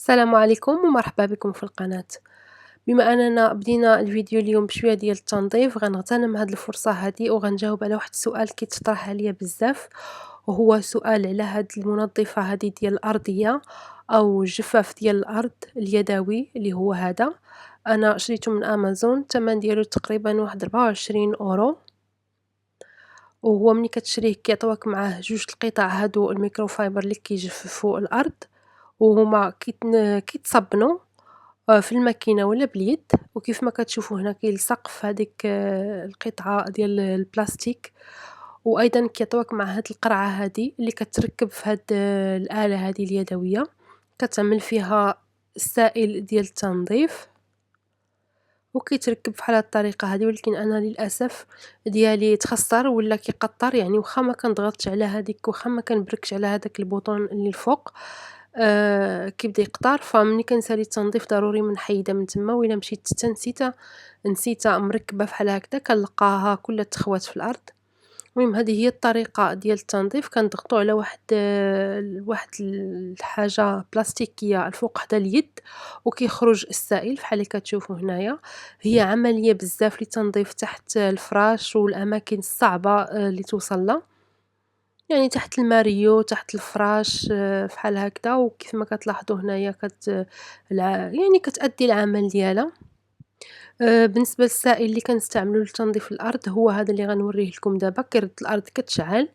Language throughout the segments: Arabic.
السلام عليكم ومرحبا بكم في القناة. بما أننا بدينا الفيديو اليوم بشوية ديال التنظيف، غنغتنم هاد الفرصة هادي وغنجاوب على واحد السؤال كيتطرح عليا بزاف، وهو سؤال على هاد المنظفة هادي ديال الأرضية أو الجفاف ديال الأرض اليدوي اللي هو هذا. أنا شريته من أمازون، الثمن ديالو تقريبا واحد 24€. وهو ملي كتشريه كيعطيوك معاه جوج القطع هادو الميكروفايبر اللي كيجففوا الأرض، وهما كيتصبنوا في الماكينة ولا باليد، وكيف ما كتشوفوا هنا كيلصق في هاديك القطعة ديال البلاستيك، وأيضًا كيعطيوك مع هاد القرعة هادي اللي كتركب في هاد الآلة هادي اليدوية، كتعمل فيها السائل ديال التنظيف، وكيتركب بحال هاد الطريقة هادي. ولكن أنا للأسف ديالي تخسّر ولا كيقطّر، يعني واخا ما كنضغطش على هاديك، واخا ما كنبركش على هداك البوطون اللي الفوق كيبدا يقطر. فملي كنسالي التنظيف ضروري منحيدة من تما، وإلا مشيت حتى نسيتها مركبة فحال هكدا كنلقاها كلها تخوات في الأرض. المهم هذه هي الطريقة ديال التنظيف، كنضغطوا على واحد الحاجة بلاستيكية الفوق حدا اليد، وكيخرج السائل فحال اللي كتشوفوا هنايا. هي عملية بزاف لتنظيف تحت الفراش والأماكن الصعبة اللي توصلنا، يعني تحت الماريو، تحت الفراش، فحال هكدا. وكيف ما كتلاحظوا هنايا يعني كتأدي العمل ديالها. بالنسبة للسائل اللي كنستعملو لتنظيف الأرض هو هذا اللي غنوريه لكم دابا. كيرد الأرض كتشعل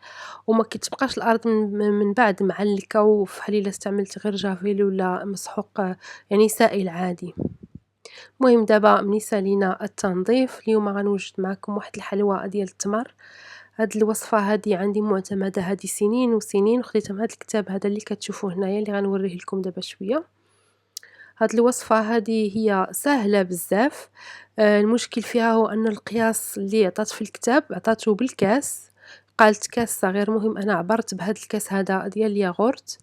وما كتبقاش الأرض من بعد معلكة وفحال إلا استعملتي غير جافيل ولا مسحوق، يعني سائل عادي. المهم دابا ملي سالينا التنظيف، اليوم غنوجد معكم واحد الحلوى ديال التمر. هاد الوصفة هادي عندي معتمدة هادي سنين وسنين، وخديتها من هاد الكتاب هذا اللي كتشوفوه هنايا اللي غنوريه لكم دابا شوية. هاد الوصفة هادي هي ساهلة بزاف. المشكل فيها هو أن القياس اللي عطات في الكتاب عطاتو بالكاس، قالت كاس صغير. المهم أنا عبرت بهاد الكاس هذا ديال الياغورت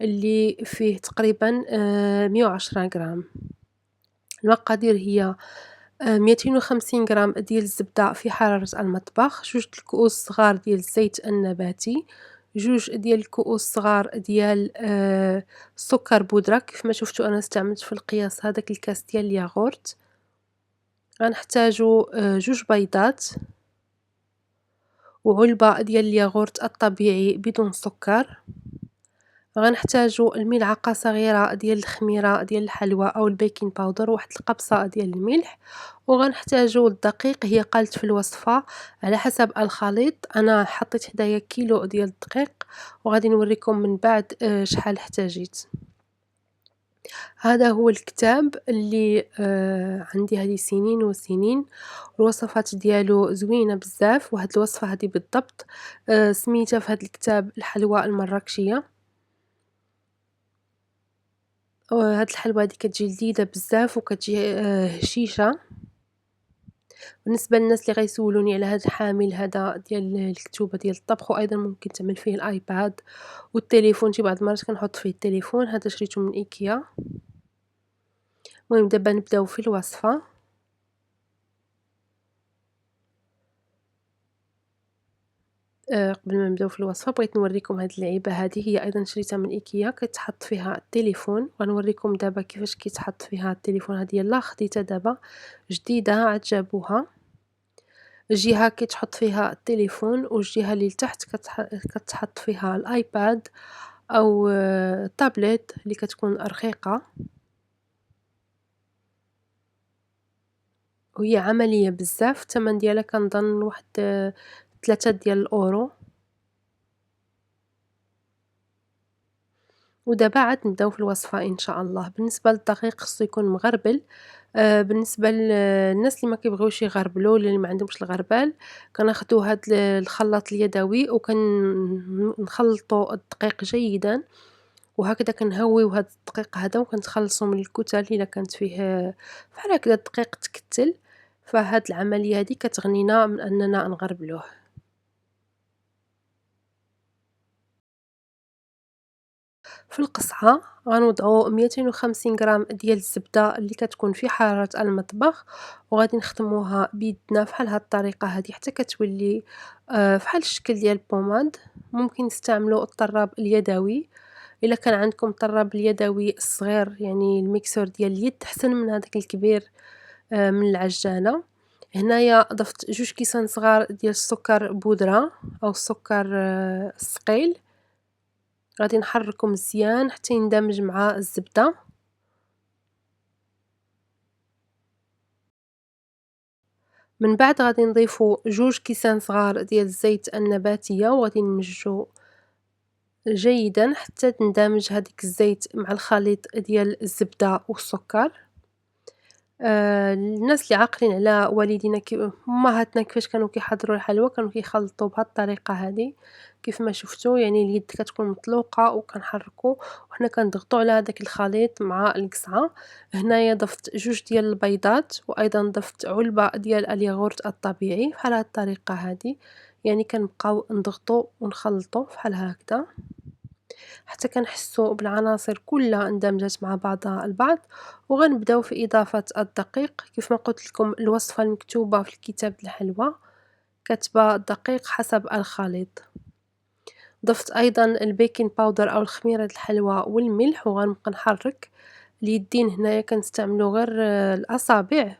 اللي فيه تقريبا 110 غرام. المقادير هي 250 غرام ديال الزبدة في حرارة المطبخ، 2 الكؤوس صغار ديال الزيت النباتي، 2 ديال الكؤوس صغار ديال السكر بودرة. كيف ما شفتوا أنا استعملت في القياس هذاك الكاس ديال الياغورت. غنحتاجو 2 بيضات، وعلبة ديال الياغورت الطبيعي بدون سكر. غنحتاجو الملعقة صغيرة ديال الخميرة ديال الحلوى أو البيكين باودر، وواحد القبصة ديال الملح. وغنحتاجو الدقيق، هي قالت في الوصفة على حسب الخليط، أنا حطيت حدايا كيلو ديال الدقيق، وغادي نوريكم من بعد شحال احتاجيت. هذا هو الكتاب اللي عندي هذه سنين وسنين، الوصفات ديالو زوينة بزاف. وهاد الوصفة هذه بالضبط سميتها في هاد الكتاب الحلوى المراكشية. هاد الحلوى هادي كتجي لذيذة بزاف وكتجي هشيشة. بالنسبة للناس اللي غيسولوني على هاد الحامل هذا ديال الكتوبة ديال الطبخ، وأيضًا ممكن تعمل فيه الآيباد والتليفون، شي بعض المرات كنحط فيه التليفون. هذا شريته من إيكيا. المهم دابا نبداو في الوصفة. قبل ما نبداو في الوصفة بغيت نوريكم هاد اللعيبة هادي، هي أيضًا شريتها من إيكيا، كيتحط فيها التليفون. غنوريكم دابا كيفاش كيتحط فيها التليفون. هادي يلاه خديتها دابا جديدة عاد جابوها. جهة كيتحط فيها التليفون، والجهة اللي لتحت كتحط فيها الآيباد أو التابلت اللي كتكون رقيقة. وهي عملية بزاف، الثمن ديالها كنظن واحد 3 ديال الأورو. ودابا عاد نبداو في الوصفة إن شاء الله. بالنسبة للدقيق خصو يكون مغربل. بالنسبة للناس اللي ما كيبغيوش يغربلو ولا اللي ما عندهمش الغربال، كناخدو هاد الخلاط اليدوي نخلطو الدقيق جيدًا، وهكذا كنهويو هاد الدقيق هذا وكنتخلصو من الكتل إلا كانت فيه بحال هكذا الدقيق تكتل. فهاد العملية هادي كتغنينا من أننا نغربلوه. في القصعة غنوضعو 250 غرام ديال الزبدة اللي كتكون في حرارة المطبخ، وغادي نخدموها بيدنا فحال هاد الطريقة هادي حتى كتولي فحال الشكل ديال البوماد. ممكن نستعملو الطراب اليدوي إلا كان عندكم طراب اليدوي الصغير يعني الميكسور ديال اليد أحسن من هذاك الكبير من العجانة. هنايا ضفت 2 كيسان صغار ديال السكر بودرة أو السكر الثقيل، غادي نحركو مزيان حتى يندمج مع الزبدة. من بعد غادي نضيفو 2 كيسان صغار ديال الزيت النباتية وغادي نمزجو جيدا حتى تندمج هاديك الزيت مع الخليط ديال الزبدة والسكر. الناس اللي عاقلين على والدينا أمهاتنا كيفاش كانوا كيحضروا الحلوى كانوا كيخلطوا بهاد الطريقة هادي كيف ما شفتوا، يعني اليد كتكون مطلوقة وكنحركوا وحنا كنضغطوا على هذاك الخليط مع القصعة. هنايا ضفت 2 ديال البيضات وأيضا ضفت علبة ديال الياغورت الطبيعي بحال هاد الطريقة هادي، يعني كنبقاو نضغطوا ونخلطوا بحال هكذا حتى كنحسوا بالعناصر كلها اندمجت مع بعضها البعض. وغنبداو في إضافة الدقيق كيف ما قلت لكم الوصفة المكتوبة في الكتاب الحلوى كاتبة الدقيق حسب الخليط. ضفت أيضا البيكنج باودر أو الخميرة الحلوى والملح وغنبقى نحرك. اليدين هنايا كنستعملو غير الأصابع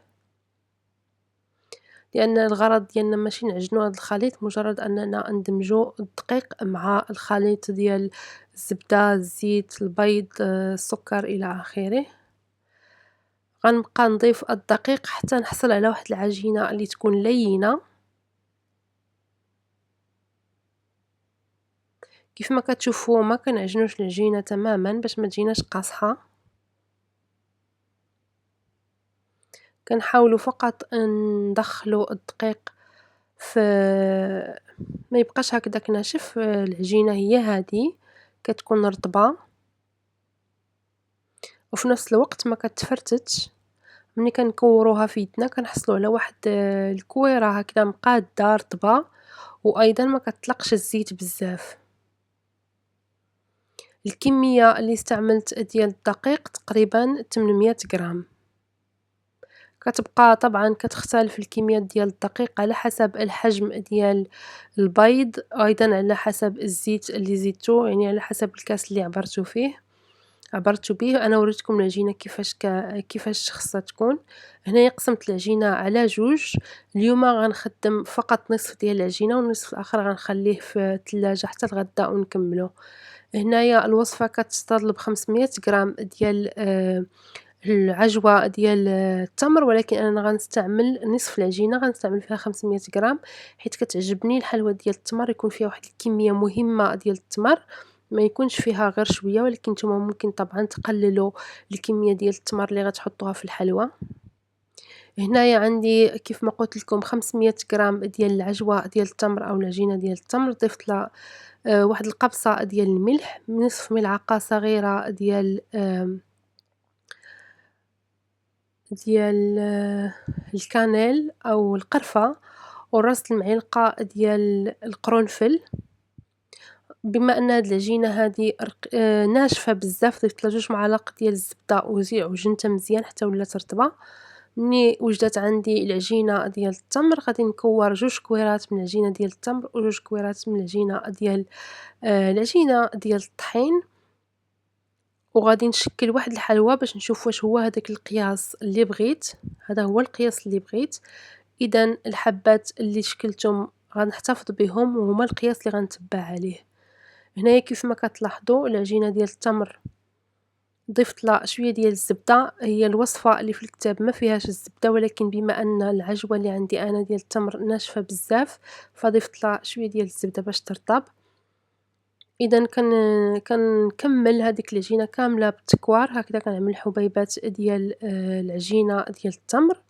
لأن الغرض ديالنا ماشي نعجنو هاد الخليط، مجرد أننا ندمجو الدقيق مع الخليط ديال الزبدة، الزيت، البيض، السكر إلى آخره. غنبقى نضيف الدقيق حتى نحصل على واحد العجينة اللي تكون لينة. كيف ما كتشوفوا ما كنعجنوش العجينة تماما باش ما تجيناش قاصحة، كنحاولوا فقط ندخلوا الدقيق في ما يبقاش هكداك ناشف. العجينة هي هذه كتكون رطبة وفي نفس الوقت ما كتفرتتش. ملي كنكوروها في يدنا كنحصلوا على واحد الكويرة هكذا مقادة رطبة وأيضا ما كتطلقش الزيت بزاف. الكمية اللي استعملت ديال الدقيق تقريبا 800 غرام. كتبقى طبعا كتختلف الكمية ديال الدقيق على حسب الحجم ديال البيض، أيضا على حسب الزيت اللي زدتو، يعني على حسب الكاس اللي عبرتو به. أنا وريتكم العجينة كيفاش خصها تكون. هنايا قسمت العجينة على 2. اليوم غنخدم فقط نصف ديال العجينة والنصف الآخر غنخليه في الثلاجة حتى الغدا ونكملو. هنايا الوصفة كتتطلب 500 غرام ديال العجوة ديال التمر، ولكن أنا غنستعمل نصف العجينة غنستعمل فيها 500 غرام حيت كتعجبني الحلوى ديال التمر يكون فيها واحد الكمية مهمة ديال التمر، ما يكونش فيها غير شوية، ولكن نتوما ممكن طبعا تقللوا الكمية ديال التمر اللي غتحطوها في الحلوى. هنايا عندي كيف ما قلت لكم 500 غرام ديال العجوة ديال التمر أو العجينة ديال التمر. ضفت لها واحد القبصة ديال الملح، نصف ملعقة صغيرة ديال الكانيل أو القرفة، وربع المعلقة ديال القرنفل. بما أن هاد العجينة هادي ناشفة بزاف ضفت لها 2 معالق ديال الزبدة وعجنتها مزيان حتى ولات رطبة. ملي وجدت عندي العجينة ديال التمر غادي نكور 2 كويرات من العجينة ديال التمر و2 كويرات من العجينة ديال الطحين، وغادي نشكل واحد الحلوى باش نشوف واش هو هذاك القياس اللي بغيت. هذا هو القياس اللي بغيت، إذا الحبات اللي شكلتهم غنحتفظ بهم وهما القياس اللي غنتبع عليه. هنايا كيف ما كتلاحظوا العجينة ديال التمر ضفت لها شوية ديال الزبدة. هي الوصفة اللي في الكتاب ما فيهاش الزبدة، ولكن بما أن العجوة اللي عندي أنا ديال التمر ناشفة بزاف فضفت لها شوية ديال الزبدة باش ترطب. إذا كنكمل هذيك العجينة كاملة بالتكوار هكذا، كنعمل حبيبات ديال العجينة ديال التمر.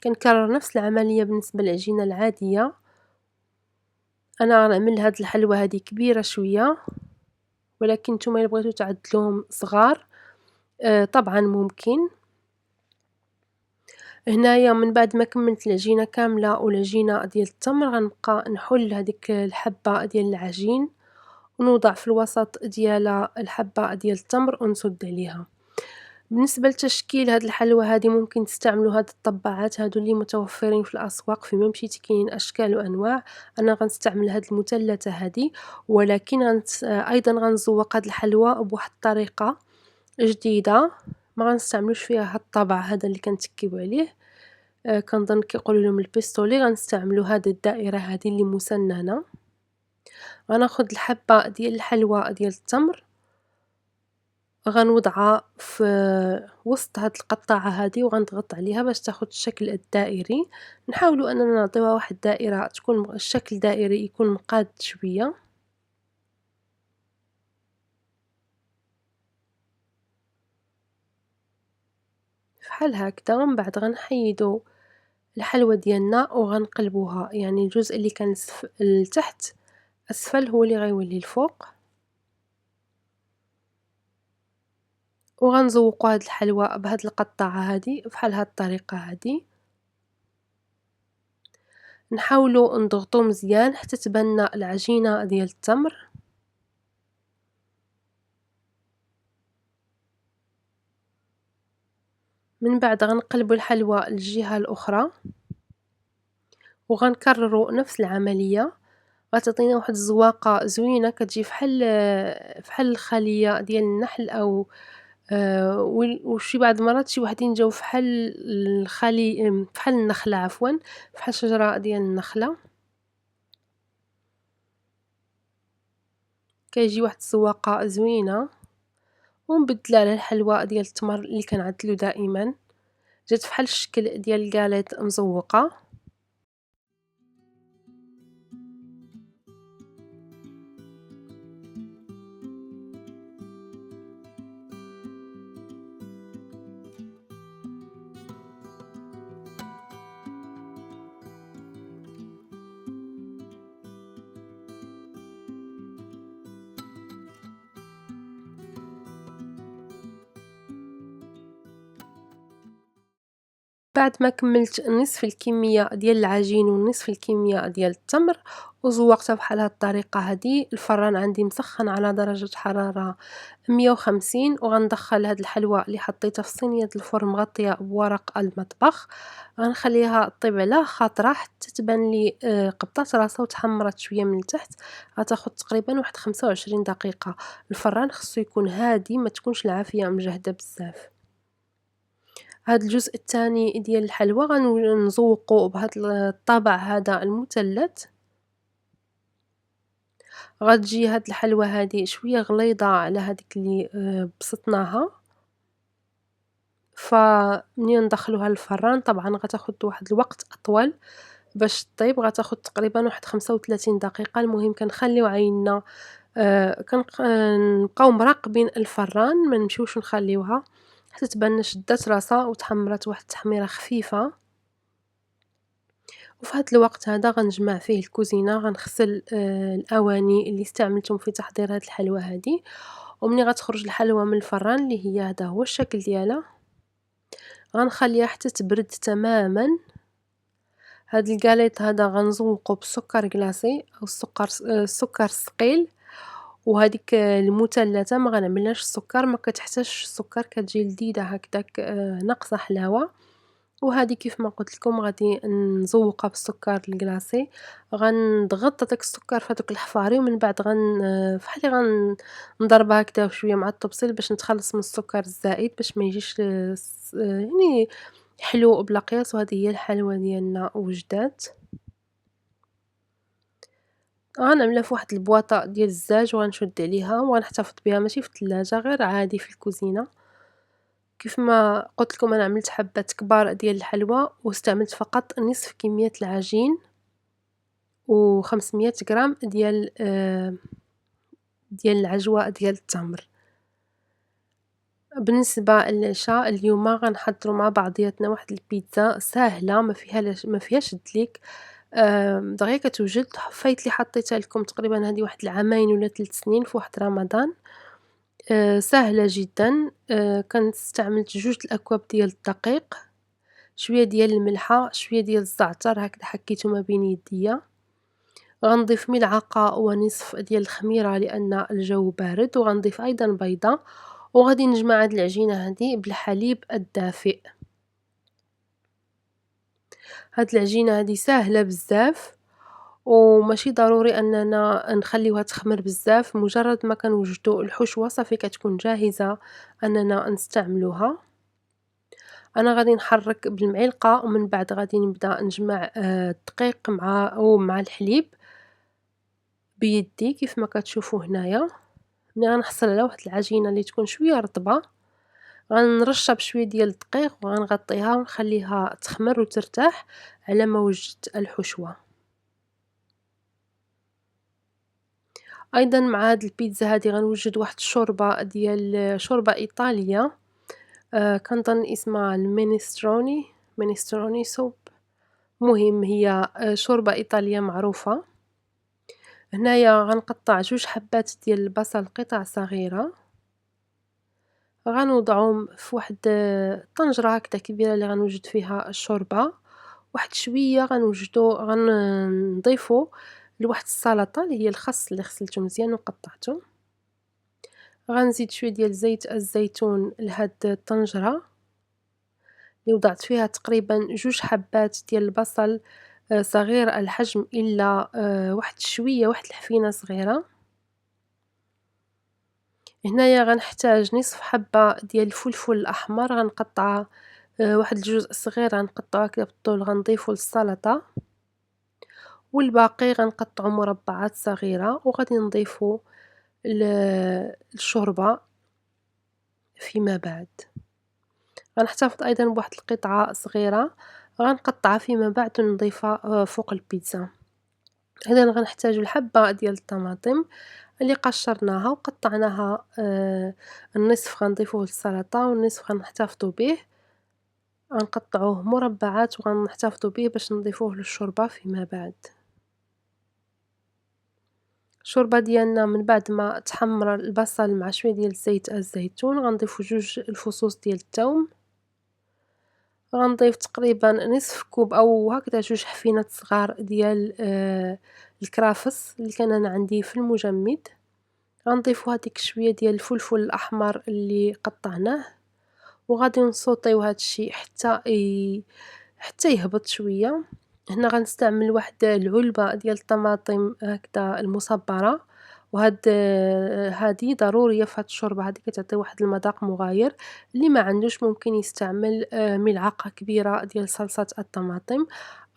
كنكرر نفس العملية بالنسبة للعجينة العادية. أنا غنعمل هاد الحلوى هادي كبيرة شوية، ولكن نتوما إلا بغيتو تعدلوهم صغار طبعا ممكن. هنايا من بعد ما كملت العجينة كاملة والعجينة ديال التمر غنبقى نحل هذيك الحبة ديال العجين ونوضع في الوسط ديالها الحبة ديال التمر ونصد عليها. بالنسبة لتشكيل هاد الحلوى هادي ممكن تستعملوا هاد الطبّاعات هادو اللي متوفرين في الأسواق، فين ما مشيتي كاينين أشكال وأنواع. أنا غنستعمل هاد المثلثة هادي، ولكن أيضًا غنزوّق هاد الحلوى بواحد الطريقة جديدة، ما غنستعملوش فيها هاد الطابع هذا اللي كنتكيو عليه. كنظن كيقولوا لهم البيستولي. غنستعملوا هاد الدائرة هادي اللي مسننة. غناخد الحبّة ديال الحلوى ديال التمر، غنوضعها في وسط هاد القطّاعة هادي وغنضغط عليها باش تاخد الشكل الدائري. نحاولوا أننا نعطيوها واحد الدائرة تكون الشكل دائري يكون مقاد شوية. فحال هكدا، ومن بعد غنحيدو الحلوى ديالنا وغنقلبوها، يعني الجزء اللي كان لتحت أسفل هو اللي غيولي الفوق. وغنزوقو هاد الحلوى بهاد القطّاعة هادي بحال هاد الطريقة هادي. نحاولوا نضغطوا مزيان حتى تبان لنا العجينة ديال التمر. من بعد غنقلبوا الحلوى للجهة الأخرى وغنكرروا نفس العملية. غتعطينا واحد الزواقة زوينة كتجي فحال الخلية ديال النحل، أو وشي بعض المرات شي وحدين جاو فحال فحال النخلة عفوًا، فحال شجرة ديال النخلة. كيجي واحد الزواقة زوينة. ونبدلها على الحلوى ديال التمر اللي كنعدلو دائمًا، جات فحال الشكل ديال الكاليط مزوقة. بعد ما كملت نصف الكمية ديال العجين ونصف الكمية ديال التمر وزوقتها بحال هاد الطريقة هادي، الفران عندي مسخن على درجة حرارة 150، وغندخل هاد الحلوى اللي حطيتها في صينية الفرن مغطية بورق المطبخ. غنخليها طيب على خاطرها حتى تبان لي قبطات راسها وتحمرات شوية من التحت. غتاخد تقريبا واحد 25 دقيقة. الفران خصو يكون هادي، ما تكونش العافية مجهدة بزاف. هاد الجزء التاني ديال الحلوى نزوقو بهاد الطابع هذا المثلث. غتجي هاد الحلوى هادي شوية غليظة على هاديك اللي بسطناها. فمنين ندخلوها للفران طبعًا غتاخد واحد الوقت أطول باش طيب، غتاخد تقريبا واحد 35 دقيقة. المهم كنخليو عيننا نبقاو مراقبين الفران، ما نمشيوش نخليوها حتى تبان لنا شدات راسها وتحمرات واحد التحميرة خفيفة. وفي هاد الوقت هذا غنجمع فيه الكوزينة، غنغسل الأواني اللي استعملتهم في تحضير هاد الحلوى هادي. ومني غتخرج الحلوى من الفران اللي هي هذا هو الشكل ديالها، غنخليها حتى تبرد تمامًا. هاد الكاليط هذا غنزوقو بالسكر كلاصي أو السكر الثقيل. وهاديك المثلثة ما غنعملهاش السكر، ما كتحتاجش السكر، كتجي لذيذة هكداك ناقصة حلاوة. وهادي كيف ما قلت لكم غادي نزوقها بالسكر الكلاصي. غنضغط هداك السكر في هادوك الحفاري، ومن بعد فحال نضربها هكدا شوية مع الطبسيل باش نتخلص من السكر الزائد باش ما يجيش يعني حلو بلا قياس. وهذه هي الحلوى ديالنا وجدات. غنعملها في واحد البواطة ديال الزاج وغنشد عليها وغنحتفظ بها ماشي في الثلاجة، غير عادي في الكوزينة. كيف ما قلت لكم أنا عملت حبات كبار ديال الحلوى واستعملت فقط نصف كمية العجين و500 غرام ديال العجوة ديال التمر. بالنسبة للعشاء اليوم غنحضروا مع بعضياتنا واحد البيتزا ساهلة ما فيهاش دليك. دغيا كتوجد. فايت لي حطيتها لكم تقريبا هذه واحد العامين ولا 3 سنين في واحد رمضان. ساهلة جدًا. كنت استعملت 2 الأكواب ديال الدقيق، شوية ديال الملحة، شوية ديال الزعتر هكذا حكيتو ما بين يديا. غنضيف ملعقة ونصف ديال الخميرة لأن الجو بارد، وغنضيف أيضًا بيضة. وغادي نجمع هاد العجينة هادي بالحليب الدافئ. هاد العجينة هادي ساهلة بزاف، وماشي ضروري أننا نخليوها تخمر بزاف، مجرد ما كنوجدو الحشوة صافي كتكون جاهزة أننا نستعملوها. أنا غادي نحرّك بالمعلقة ومن بعد غادي نبدا نجمع الدقيق مع الحليب بيدي كيف ما كتشوفوا هنايا. ملي غنحصل على واحد العجينة اللي تكون شوية رطبة، غنرشّا بشوية ديال الدقيق وغنغطيها ونخليها تخمر وترتاح على ما وجدت الحشوة. أيضًا مع هاد البيتزا هادي غنوجد واحد الشوربة ديال شوربة إيطالية، كنظن اسمها minestrone soup. المهم هي شوربة إيطالية معروفة. هنايا غنقطّع 2 حبات ديال البصل قطع صغيرة، غنوضعهم في واحد طنجرة هكذا كبيرة اللي غنوجد فيها الشوربة، واحد شوية غنضيفو لواحد السلطة اللي هي الخس اللي غسلته مزيان وقطعته، غنزيد شوية ديال زيت الزيتون لهاد الطنجرة اللي وضعت فيها تقريبًا 2 حبات ديال البصل صغير الحجم إلا واحد شوية واحد الحفينة صغيرة. هنايا غنحتاج نصف حبة ديال الفلفل الأحمر غنقطعه واحد الجزء صغير غنقطعوه هكذا بالطول غنضيفو للسلطة، والباقي غنقطعو مربعات صغيرة وغادي نضيفو الشوربة فيما بعد. غنحتفظ أيضًا بواحد القطعة صغيرة غنقطعها فيما بعد ونضيفها فوق البيتزا. أيضًا غنحتاجو الحبة ديال الطماطم اللي قشرناها وقطعناها النصف غنضيفوه للسلطة والنصف غنحتفظوا به، غنقطعوه مربعات وغنحتفظوا به باش نضيفوه للشوربة فيما بعد. الشوربة ديالنا من بعد ما تحمر البصل مع شوية ديال زيت الزيتون غنضيفو 2 الفصوص ديال الثوم، غنضيف تقريبًا نصف كوب أو هكذا 2 حفينات صغار ديال الكرافس اللي كان أنا عندي في المجمد، غنضيفو هاديك شوية ديال الفلفل الأحمر اللي قطعناه، وغادي نسوطيو هاد الشي حتى يهبط شوية. هنا غنستعمل واحد العلبة ديال الطماطم هكذا المصبّرة، هادي ضرورية في هاد الشوربة هادي كتعطي واحد المذاق مغاير، اللي ما عندوش ممكن يستعمل ملعقة كبيرة ديال صلصة الطماطم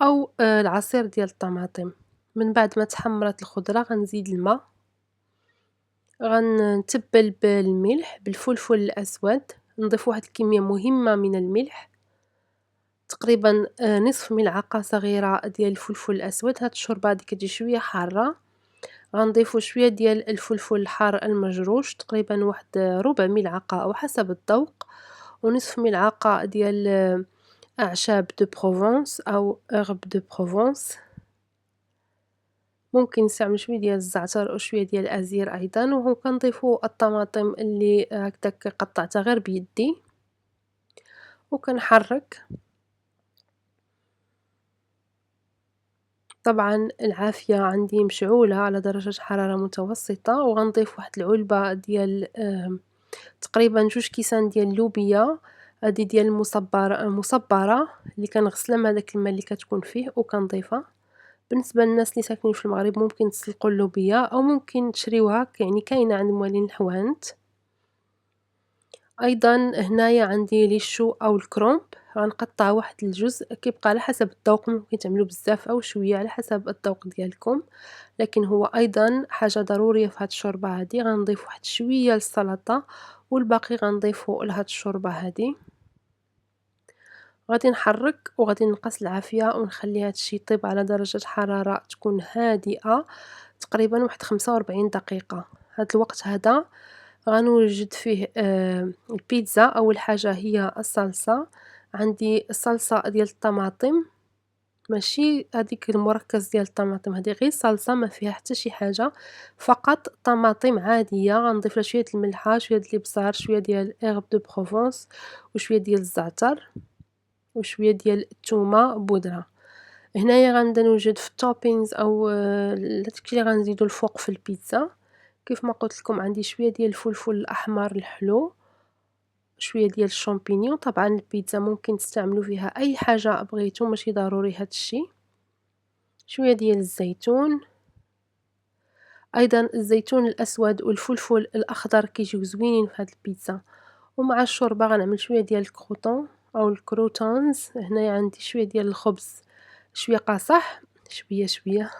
أو العصير ديال الطماطم. من بعد ما تحمرت الخضرة غنزيد الما، غنتبّل بالملح، بالفلفل الأسود، نضيف واحد الكمية مهمة من الملح، تقريبًا نصف ملعقة صغيرة ديال الفلفل الأسود. هاد الشوربة هادي كتجي شوية حارة، غنضيفو شوية ديال الفلفل الحار المجروش تقريبًا واحد ربع ملعقة أو حسب الذوق، ونصف ملعقة ديال أعشاب de Provence أو herbe de Provence. ممكن نستعمل شوية ديال الزعتر وشوية ديال الأزير أيضًا، وكنضيفو الطماطم اللي هكداك قطعتها غير بيدي، وكنحرّك. طبعًا العافية عندي مشعولة على درجة حرارة متوسطة، وغنضيف واحد العلبة ديال تقريبًا 2 كيسان ديال اللوبيا هادي ديال مصبّرة اللي كنغسلها من هداك الما اللي كتكون فيه وكنضيفها. بالنسبة للناس اللي ساكنين في المغرب ممكن تسلقوا اللوبيا أو ممكن تشريوها يعني كاينة عند موالين الحوانت. أيضًا هنايا عندي لي شو أو الكرومب غنقطّع واحد الجزء كيبقى على حسب الذوق، ممكن تعملوا بزاف أو شوية على حسب الذوق ديالكم، لكن هو أيضًا حاجة ضرورية في هاد الشوربة هادي. غنضيف واحد شوية للسلطة والباقي غنضيفو لهاد الشوربة هادي. غادي نحرّك وغادي نقص العافية ونخلي هاد الشي يطيب على درجة حرارة تكون هادئة تقريبًا واحد 45 دقيقة. هاد الوقت هذا غنوجد فيه البيتزا. أول حاجة هي الصلصة، عندي الصلصة ديال الطماطم ماشي هاديك المركز ديال الطماطم، هادي غير صلصة ما فيها حتى شي حاجة، فقط طماطم عادية غنضيف لها شوية الملحة، شوية د الإبزار، شوية ديال herbe de Provence وشوية ديال الزعتر وشوية ديال التومة بودرة. هنايا غنبدا نوجد في الtoppings أو داكشي اللي غنزيدو الفوق في البيتزا. كيف ما قُلت لكم عندي شوية ديال الفلفل الأحمر الحلو، شوية ديال الشامبينيون. طبعا البيتزا ممكن تستعملوا فيها اي حاجه بغيتو، ماشي ضروري هاد الشيء. شويه ديال الزيتون، ايضا الزيتون الاسود والفلفل الاخضر كيجيو زوينين في هاد البيتزا. ومع الشوربه غنعمل شويه ديال الكروطون او الكروتونز. هنايا عندي شويه ديال الخبز شويه قاصح، شويه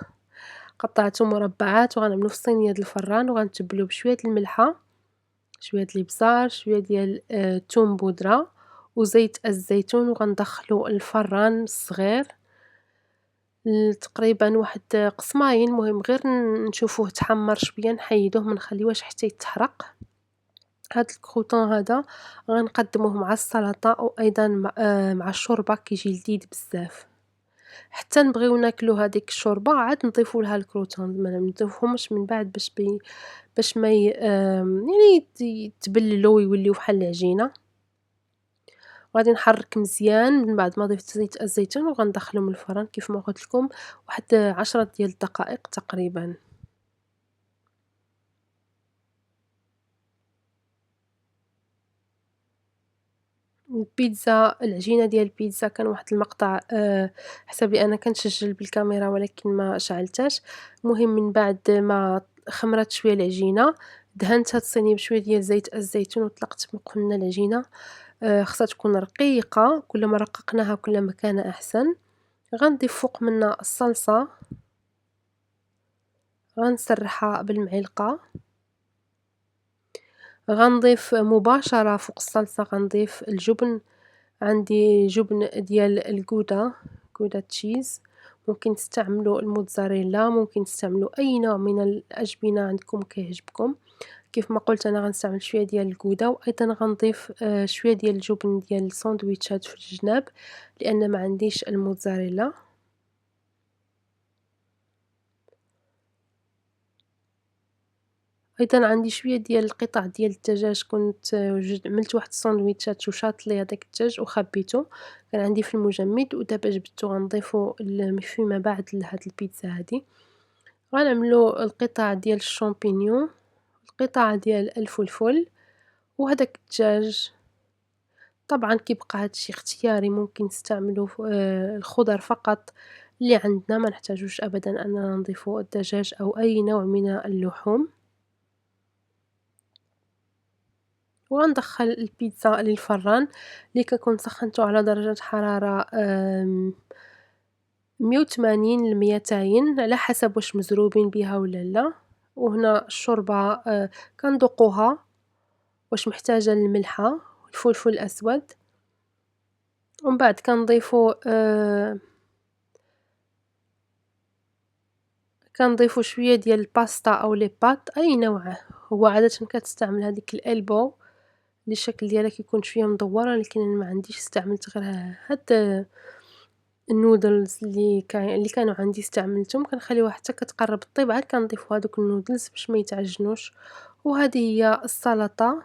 قطعته مربعات، وغنعملو في الصينيه ديال الفران، وغنتبلو بشويه الملحه، شويه الابزار، شويه ديال الثوم بودره وزيت الزيتون، وغندخلو الفران الصغير تقريبا واحد قسماين. المهم غير نشوفوه تحمر شويه نحيدوه ما نخليوهش حتى يتحرق. هاد الكروطون هذا غنقدموه مع السلطه وايضا مع الشوربه، كيجي لذيذ بزاف. حتى نبغيو ناكلو هذيك الشوربه عاد نضيفو لها الكروطون، ما نضيفوهمش من بعد باش ما يعني يتبللو ويوليو بحال العجينه. غادي نحرك مزيان من بعد ما ضفت زيت الزيتون، وغندخلهم الفران كيف ما قلت لكم واحد 10 ديال الدقائق تقريبا. البيتزا، العجينه ديال البيتزا كان واحد المقطع حسب انا كنسجل بالكاميرا ولكن ما شعلتهاش. المهم من بعد ما خمرت شويه العجينه، دهنت هاد الصينيه بشويه ديال زيت الزيتون وطلقت كما قلنا العجينه. خصها تكون رقيقه، كلما رققناها كلما كان احسن. غنضيف فوق منها الصلصه، غنسرحها بالمعلقه. غنضيف مباشرة فوق الصلصة غنضيف الجبن. عندي جبن ديال الجودا تشيز. ممكن تستعملوا الموتزاريلا، ممكن تستعملوا اي نوع من الاجبنه عندكم كيعجبكم. كيف ما قلت انا غنستعمل شويه ديال الجودا، وايضا غنضيف شويه ديال الجبن ديال الساندويتشات في الجناب لان ما عنديش الموتزاريلا. أيضًا عندي شوية ديال القطع ديال الدجاج، كنت عملت واحد الساندويتشات وشاط لي هداك الدجاج وخبيته، كان عندي في المجمد ودابا جبدته غنضيفو فيما بعد لهاد البيتزا هادي. غنعملو القطع ديال الشامبينيون، القطع ديال الفلفل وهداك الدجاج. طبعًا كيبقى هادشي اختياري، ممكن تستعملو الخضر فقط اللي عندنا، ما نحتاجوش أبدًا أننا نضيفو الدجاج أو أي نوع من اللحوم. وغندخل البيتزا للفران اللي كنكون سخنته على درجة حرارة 180 ل200 على حسب واش مزروبين بها ولا لا. وهنا الشوربة كنذوقوها واش محتاجة الملحة والفلفل الأسود، ومن بعد كنضيفو شوية ديال الباستا أو لي بات أي نوع. هو عادةً كتستعمل هذيك الألبو اللي الشكل ديالها كيكون شويه مدوره، لكن انا ما عنديش، استعملت غير هاد النودلز اللي كانوا عندي استعملتهم. كنخليوها حتى كتقرب طيب عاد كنضيفوا هادوك النودلز باش ما يتعجنوش. وهذه هي السلطه.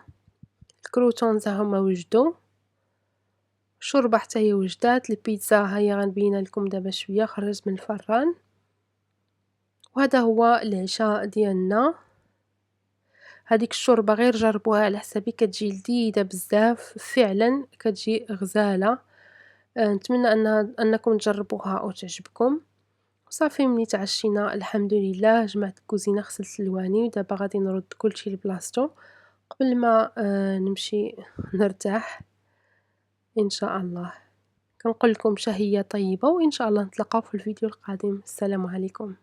الكروتونز هما وجدوا، الشوربه حتى هي وجدات، البيتزا ها هي غنبينها لكم دابا شويه خرجت من الفران. وهذا هو العشاء ديالنا. هذيك الشوربه غير جربوها على حسابي، كتجي لذيذه بزاف فعلا، كتجي غزاله. نتمنى أنكم تجربوها وتعجبكم. وصافي ملي تعشينا الحمد لله، جمعت الكوزينة غسلت اللواني ودابا غادي نرد كلشي لبلاصتو قبل ما نمشي نرتاح إن شاء الله. كنقول لكم شهية طيبة، وإن شاء الله نتلاقاو في الفيديو القادم. السلام عليكم.